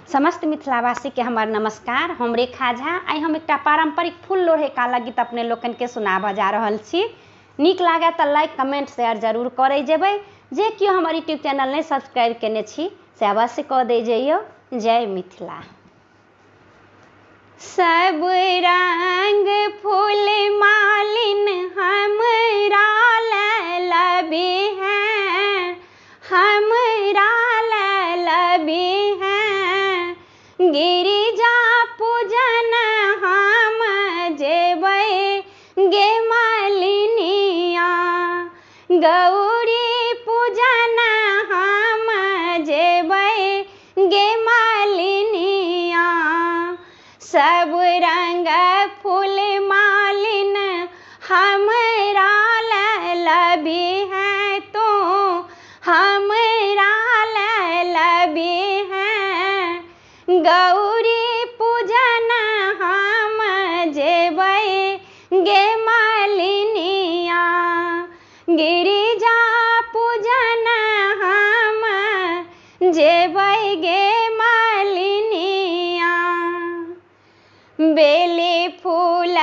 समस्त मिथिलावासी के हमार नमस्कार। हम रेखा झा। आई हम एक पारंपरिक फूल लोढ़े काला गीत अपने लोकन के सुनाबा जा रहल छी। नीक लागे तो लाइक कमेंट शेयर जरूर करे जेबै। जे क्यों हमार यूट्यूब चैनल ने सब्सक्राइब केने छी से अवश्य कह दे जइयो। जय मिथिला। सब रंग फूल मालिन हमरा लबी हैं, हमरा लबी हैं। गिरिजा पूजन हम जेबै गे मालिनिया, गौरी पूजन हम जेबै गे मालिनिया। सब रंग फूल मालिन हमरा लबी हैं, तो हमरा लबी हैं। गौरी पूजन हम जेबै गे मालिनिया, गिरिजा पूजन हम जेबै गे मालिनिया। बेली फूल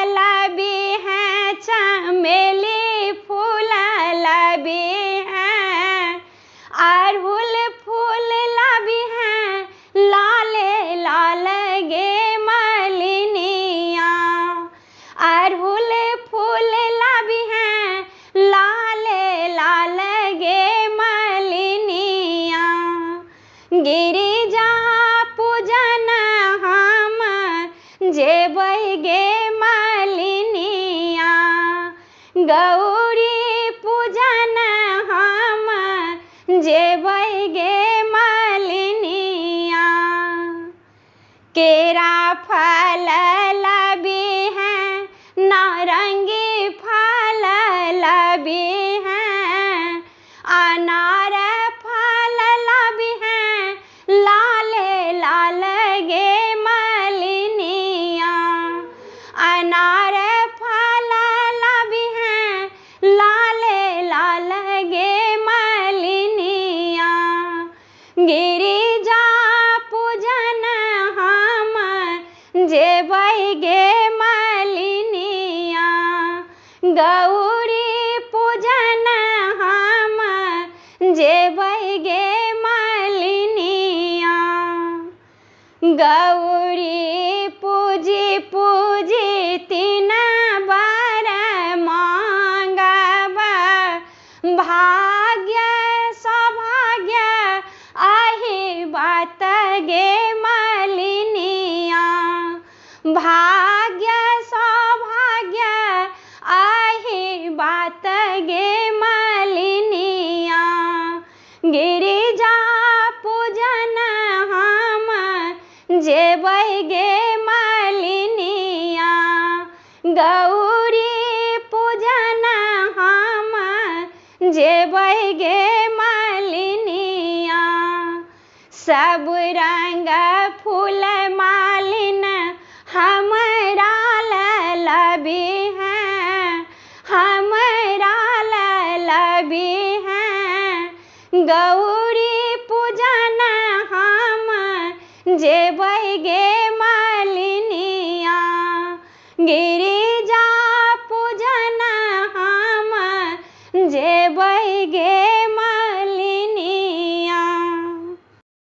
लबी हैं, चमेली फूल लबी हैं। अड़हुल फूल लबी हैं, लाले लाल गे मालिनिया। अड़हुल फूल लबी हैं, लाले लाल गे मालिनिया। गिरिजा पूजन हम जेबै गे मालिनिया, गौरी पूजन हम जेबै गे मालिनिया। केरा फल लबी हैं, नारंगी फल लबी हैं। अनार फल लबी हैं, लाले लाल गे मालिनिया। अनार फल लबी हैं, लाले लाल गे मालिनिया। गिरिजा पूजन हम जेबै गे मालिनिया, गौरी पूजन हम जेबै गे मालिनिया। गौरी पूजी पूजी तीन बार मांगब, भाग्य सौभाग्य आही बात गे मालिनिया। भाग्य सौभाग्य आही बात गे मालिनिया। गिरिजा पूजन हम जेबै गे मालिनिया, गौरी पूजन हम जेबै गे मालिनिया। सब रंग फूल मालिन हमरा लबी हैं, हमरा लबी हैं। गौरी पूजन हम जेबै